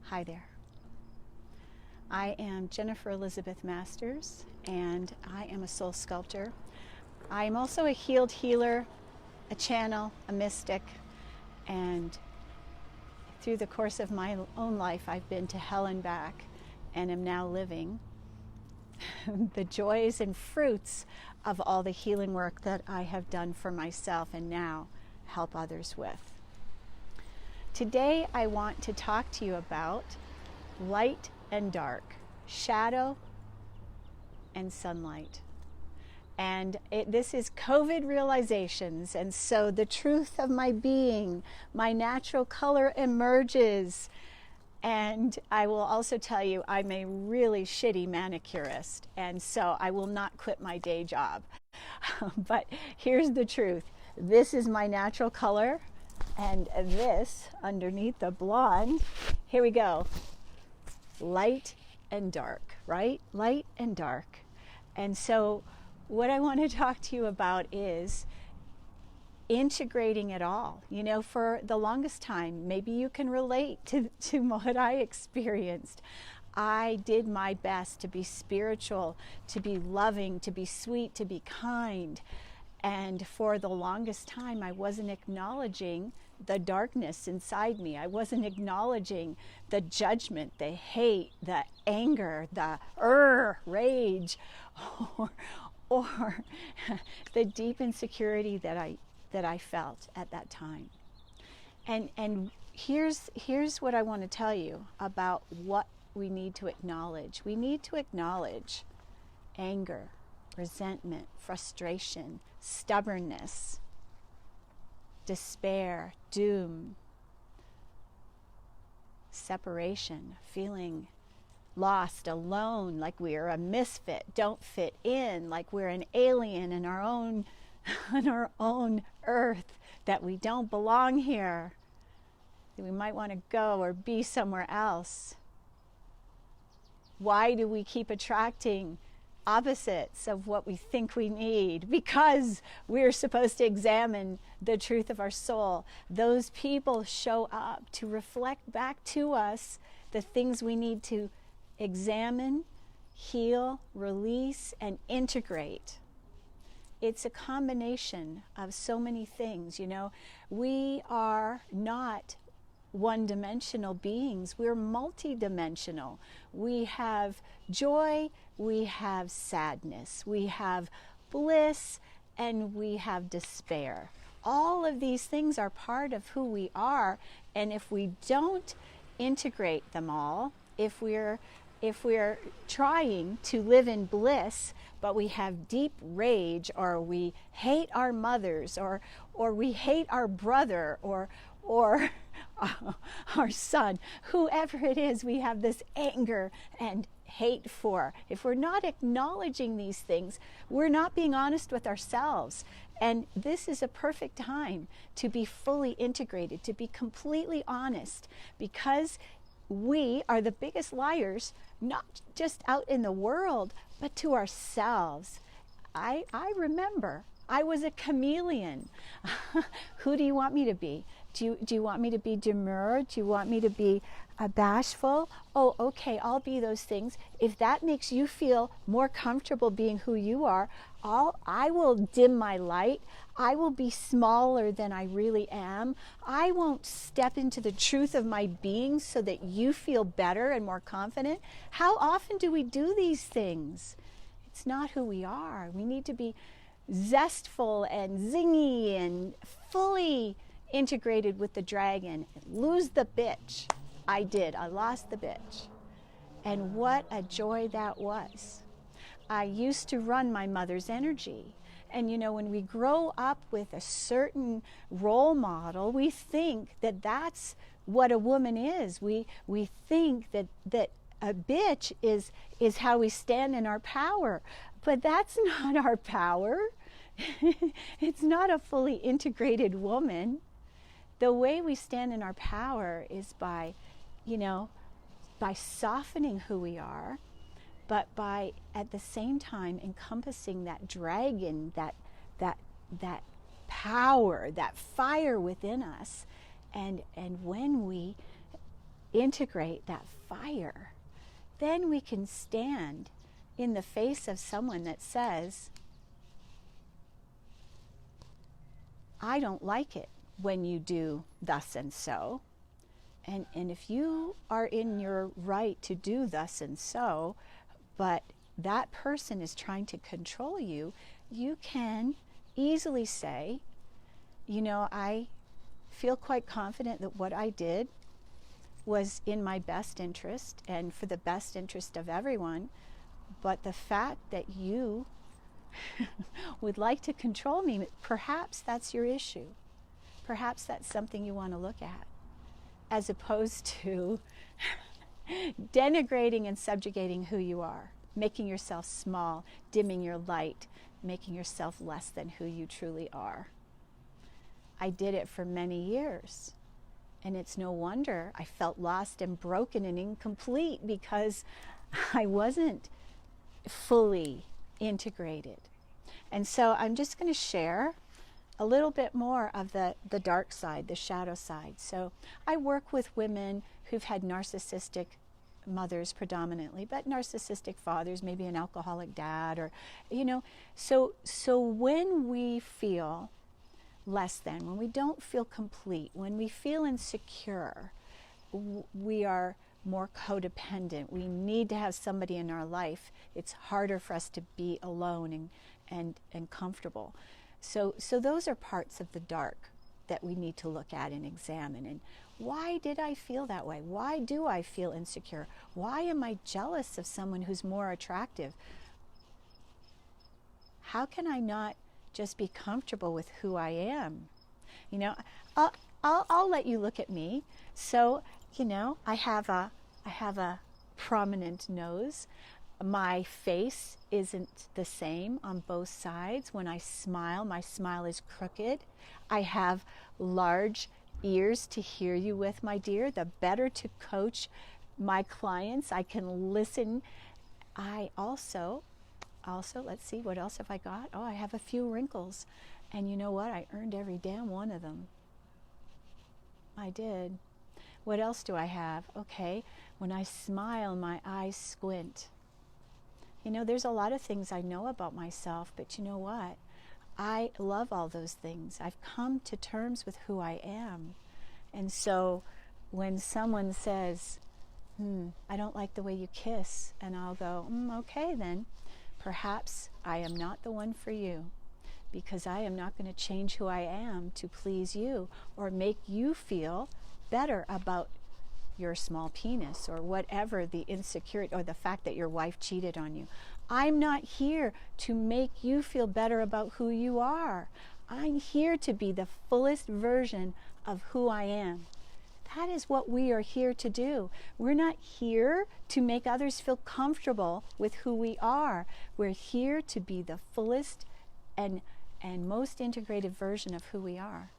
Hi there. I am Jennifer Elizabeth Masters, and I am a soul sculptor. I am also a healed healer, a channel, a mystic, and through the course of my own life, I've been to hell and back, and am now living the joys and fruits of all the healing work that I have done for myself and now help others with. Today, I want to talk to you about light and dark, shadow and sunlight. And this is COVID realizations, and so the truth of my being, my natural color emerges. And I will also tell you, I'm a really shitty manicurist, and so I will not quit my day job. But here's the truth. This is my natural color, and this underneath the blonde, here we go. Light and dark, right? Light and dark. And so what I want to talk to you about is integrating it all. You know, for the longest time, maybe you can relate to what I experienced. I did my best to be spiritual, to be loving, to be sweet, to be kind. And for the longest time, I wasn't acknowledging the darkness inside me. I wasn't acknowledging the judgment, the hate, the anger, the rage, or the deep insecurity that I felt at that time. And here's what I want to tell you about what we need to acknowledge. We need to acknowledge anger, resentment, frustration, stubbornness, despair, doom, separation, feeling lost, alone, like we're a misfit, don't fit in, like we're an alien in our own on our own earth, that we don't belong here, that we might want to go or be somewhere else. Why do we keep attracting opposites of what we think we need? Because we're supposed to examine the truth of our soul. Those people show up to reflect back to us the things we need to examine, heal, release, and integrate. It's a combination of so many things. You know, we are not one-dimensional beings. We're multi-dimensional. We have joy, we have sadness, we have bliss, and we have despair. All of these things are part of who we are, and if we don't integrate them all, if we're trying to live in bliss, but we have deep rage, or we hate our mothers, or we hate our brother, or our son, whoever it is, we have this anger and hate for. If we're not acknowledging these things, we're not being honest with ourselves. And this is a perfect time to be fully integrated, to be completely honest, because we are the biggest liars, not just out in the world, but to ourselves. I remember I was a chameleon. Who do you want me to be? Do you want me to be demure? Do you want me to be bashful? Oh, okay, I'll be those things. If that makes you feel more comfortable being who you are, I will dim my light. I will be smaller than I really am. I won't step into the truth of my being so that you feel better and more confident. How often do we do these things? It's not who we are. We need to be zestful and zingy and fully integrated with the dragon. Lose the bitch. I did. I lost the bitch. And what a joy that was. I used to run my mother's energy. And you know, when we grow up with a certain role model, we think that that's what a woman is. We think that a bitch is how we stand in our power. But that's not our power. It's not a fully integrated woman. The way we stand in our power is by, by softening who we are, but by at the same time encompassing that dragon, that power, that fire within us. And when we integrate that fire, then we can stand in the face of someone that says, I don't like it when you do thus and so. And if you are in your right to do thus and so, but that person is trying to control you, you can easily say, you know, I feel quite confident that what I did was in my best interest and for the best interest of everyone, but the fact that you would like to control me, perhaps that's your issue. Perhaps that's something you want to look at, as opposed to denigrating and subjugating who you are, making yourself small, dimming your light, making yourself less than who you truly are. I did it for many years, and it's no wonder I felt lost and broken and incomplete, because I wasn't fully integrated. And so I'm just going to share a little bit more of the dark side, the shadow side. So I work with women who've had narcissistic mothers predominantly, but narcissistic fathers, maybe an alcoholic dad, or, you know, so when we feel less than, when we don't feel complete, when we feel insecure, we are more codependent. We need to have somebody in our life. It's harder for us to be alone and comfortable. So those are parts of the dark that we need to look at and examine. And why did I feel that way? Why do I feel insecure? Why am I jealous of someone who's more attractive? How can I not just be comfortable with who I am? You know, I'll let you look at me. So, you know, I have a prominent nose. My face isn't the same on both sides. When I smile, my smile is crooked. I have large ears to hear you with, my dear. The better to coach my clients, I can listen. I also, let's see, what else have I got? Oh, I have a few wrinkles. And you know what? I earned every damn one of them. I did. What else do I have? Okay, when I smile, my eyes squint. You know, there's a lot of things I know about myself, but you know what? I love all those things. I've come to terms with who I am. And so when someone says, I don't like the way you kiss, and I'll go, okay then, perhaps I am not the one for you, because I am not going to change who I am to please you or make you feel better about your small penis or whatever the insecurity or the fact that your wife cheated on you. I'm not here to make you feel better about who you are. I'm here to be the fullest version of who I am. That is what we are here to do. We're not here to make others feel comfortable with who we are. We're here to be the fullest and most integrated version of who we are.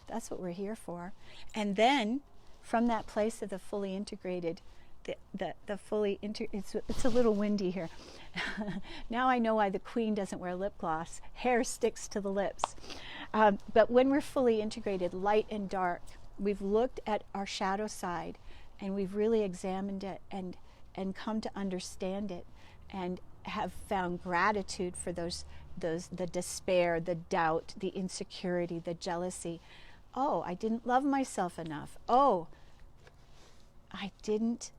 That's what we're here for. And then from that place of the fully integrated, it's a little windy here. Now I know why the queen doesn't wear lip gloss. Hair sticks to the lips. But when we're fully integrated, light and dark, we've looked at our shadow side and we've really examined it and come to understand it and have found gratitude for the despair, the doubt, the insecurity, the jealousy. Oh, I didn't love myself enough. Oh, I didn't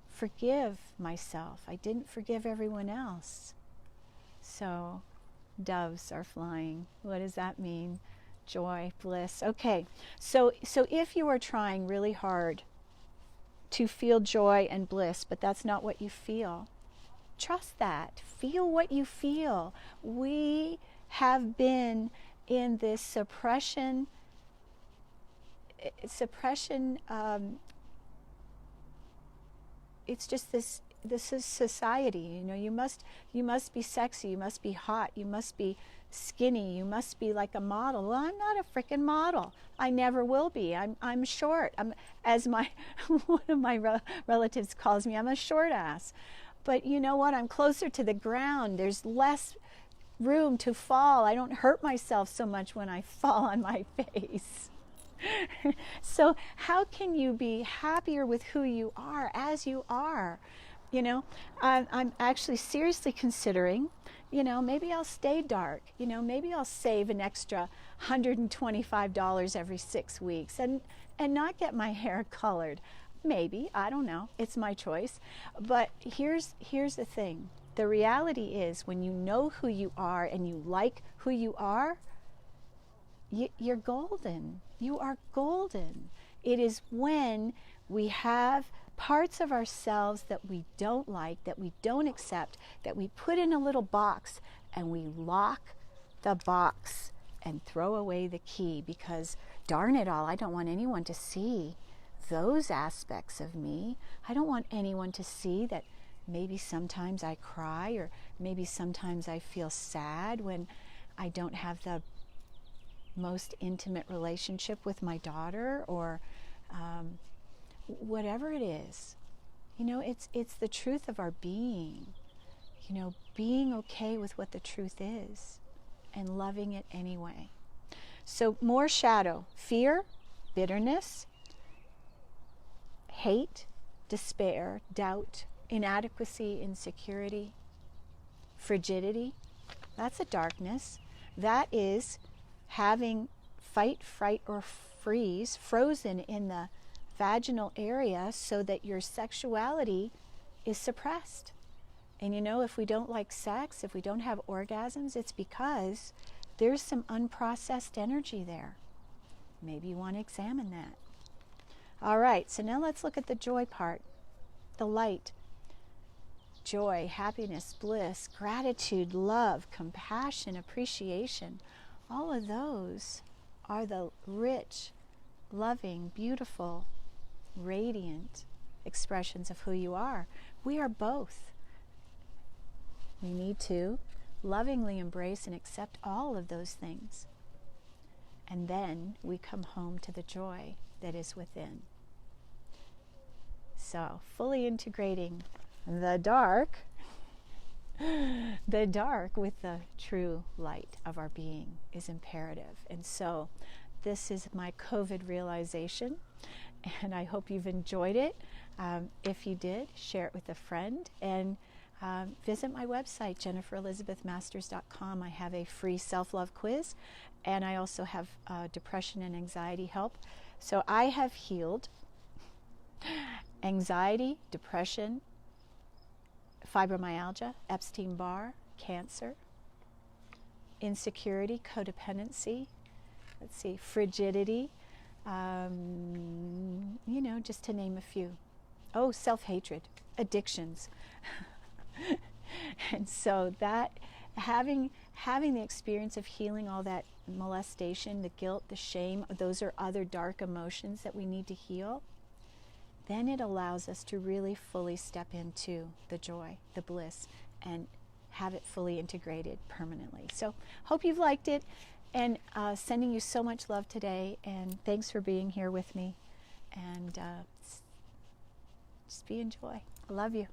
forgive myself. I didn't forgive everyone else. So, doves are flying. What does that mean? Joy, bliss. Okay, so if you are trying really hard to feel joy and bliss, but that's not what you feel, trust that. Feel what you feel. We have been in this suppression, it's just this is society. You know, you must be sexy, you must be hot, you must be skinny, you must be like a model. Well, I'm not a freaking model. I never will be. I'm short. As one of my relatives calls me, I'm a short ass. But you know what? I'm closer to the ground. There's less room to fall. I don't hurt myself so much when I fall on my face. So how can you be happier with who you are as you are? You know, I'm actually seriously considering, maybe I'll stay dark. Maybe I'll save an extra $125 every 6 weeks and not get my hair colored. Maybe, I don't know. It's my choice. But here's the thing. The reality is, when you know who you are and you like who you are, you're golden. You are golden. It is when we have parts of ourselves that we don't like, that we don't accept, that we put in a little box and we lock the box and throw away the key, because darn it all, I don't want anyone to see those aspects of me. I don't want anyone to see that maybe sometimes I cry, or maybe sometimes I feel sad when I don't have the most intimate relationship with my daughter, or whatever it is. It's the truth of our being. Being okay with what the truth is and loving it anyway. So more shadow: fear, bitterness, hate, despair, doubt, inadequacy, insecurity, frigidity. That's a darkness. That is having fight, fright, or freeze frozen in the vaginal area so that your sexuality is suppressed. And if we don't like sex, if we don't have orgasms, it's because there's some unprocessed energy there. Maybe you want to examine that. All right, so now let's look at the joy part, the light. Joy, happiness, bliss, gratitude, love, compassion, appreciation. All of those are the rich, loving, beautiful, radiant expressions of who you are. We are both. We need to lovingly embrace and accept all of those things. And then we come home to the joy that is within. So, fully integrating the dark with the true light of our being is imperative. And so this is my COVID realization, and I hope you've enjoyed it. If you did, share it with a friend, and visit my website, jenniferelizabethmasters.com. I have a free self-love quiz, and I also have depression and anxiety help. So I have healed anxiety, depression, fibromyalgia, Epstein-Barr, cancer, insecurity, codependency, frigidity, just to name a few. Oh, self-hatred, addictions. And so that, having the experience of healing all that molestation, the guilt, the shame, those are other dark emotions that we need to heal, then it allows us to really fully step into the joy, the bliss, and have it fully integrated permanently. So hope you've liked it, and sending you so much love today, and thanks for being here with me, and just be in joy. I love you.